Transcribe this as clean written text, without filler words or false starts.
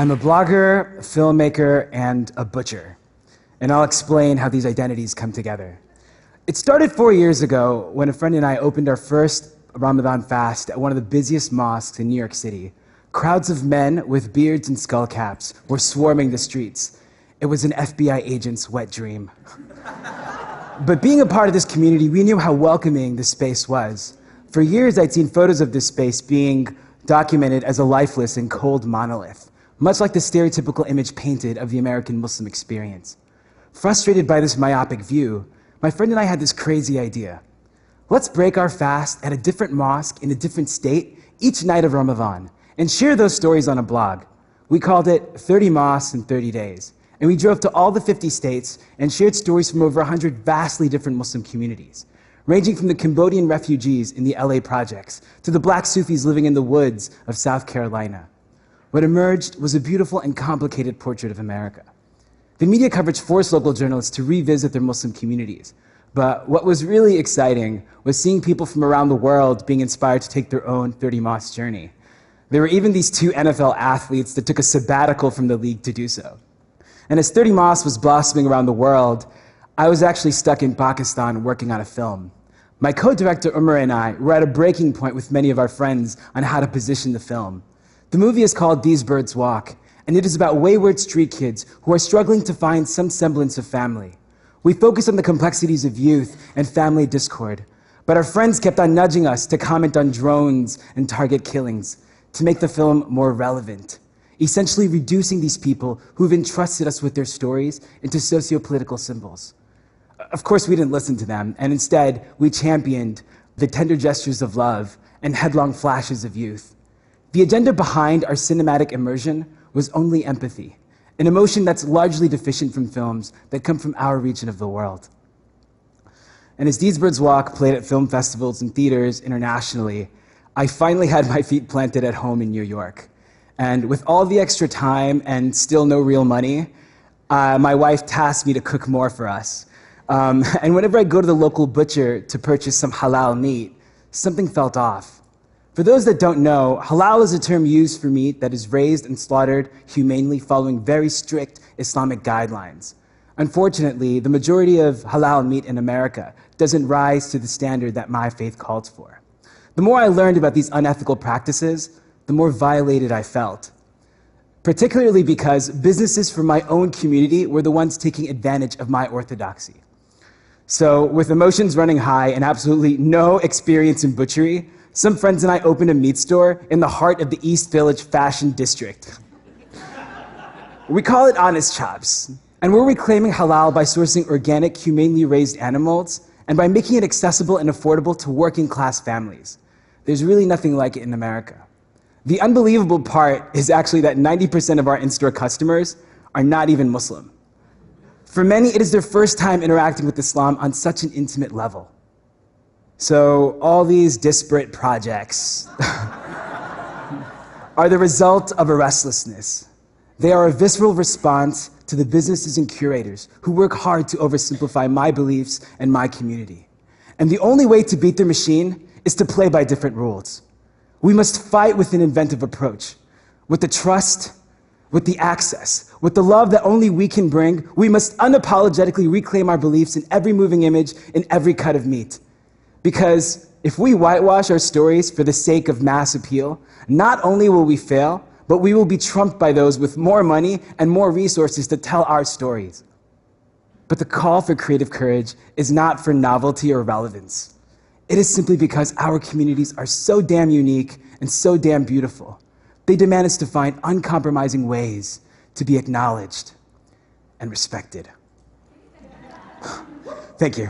I'm a blogger, filmmaker, and a butcher. And I'll explain how these identities come together. It started 4 years ago when a friend and I opened our first Ramadan fast at one of the busiest mosques in New York City. Crowds of men with beards and skull caps were swarming the streets. It was an FBI agent's wet dream. But being a part of this community, we knew how welcoming the space was. For years, I'd seen photos of this space being documented as a lifeless and cold monolith, much like the stereotypical image painted of the American Muslim experience. Frustrated by this myopic view, my friend and I had this crazy idea. Let's break our fast at a different mosque in a different state each night of Ramadan and share those stories on a blog. We called it 30 Mosques in 30 Days. And we drove to all the 50 states and shared stories from over 100 vastly different Muslim communities, ranging from the Cambodian refugees in the LA projects to the black Sufis living in the woods of South Carolina. What emerged was a beautiful and complicated portrait of America. The media coverage forced local journalists to revisit their Muslim communities. But what was really exciting was seeing people from around the world being inspired to take their own 30 Mosque journey. There were even these 2 NFL athletes that took a sabbatical from the league to do so. And as 30 Mosques was blossoming around the world, I was actually stuck in Pakistan working on a film. My co-director Umar and I were at a breaking point with many of our friends on how to position the film. The movie is called These Birds Walk, and it is about wayward street kids who are struggling to find some semblance of family. We focus on the complexities of youth and family discord, but our friends kept on nudging us to comment on drones and target killings to make the film more relevant, essentially reducing these people who've entrusted us with their stories into socio-political symbols. Of course, we didn't listen to them, and instead, we championed the tender gestures of love and headlong flashes of youth. The agenda behind our cinematic immersion was only empathy, an emotion that's largely deficient from films that come from our region of the world. And as These Birds Walk played at film festivals and theaters internationally, I finally had my feet planted at home in New York. And with all the extra time and still no real money, my wife tasked me to cook more for us. And whenever I go to the local butcher to purchase some halal meat, something felt off. For those that don't know, halal is a term used for meat that is raised and slaughtered humanely following very strict Islamic guidelines. Unfortunately, the majority of halal meat in America doesn't rise to the standard that my faith calls for. The more I learned about these unethical practices, the more violated I felt, particularly because businesses from my own community were the ones taking advantage of my orthodoxy. So with emotions running high and absolutely no experience in butchery, some friends and I opened a meat store in the heart of the East Village fashion district. We call it Honest Chops, and we're reclaiming halal by sourcing organic, humanely raised animals and by making it accessible and affordable to working class families. There's really nothing like it in America. The unbelievable part is actually that 90% of our in-store customers are not even Muslim. For many, it is their first time interacting with Islam on such an intimate level. So all these disparate projects are the result of a restlessness. They are a visceral response to the businesses and curators who work hard to oversimplify my beliefs and my community. And the only way to beat their machine is to play by different rules. We must fight with an inventive approach, with the trust, with the access, with the love that only we can bring. We must unapologetically reclaim our beliefs in every moving image, in every cut of meat. Because if we whitewash our stories for the sake of mass appeal, not only will we fail, but we will be trumped by those with more money and more resources to tell our stories. But the call for creative courage is not for novelty or relevance. It is simply because our communities are so damn unique and so damn beautiful. They demand us to find uncompromising ways to be acknowledged and respected. Thank you.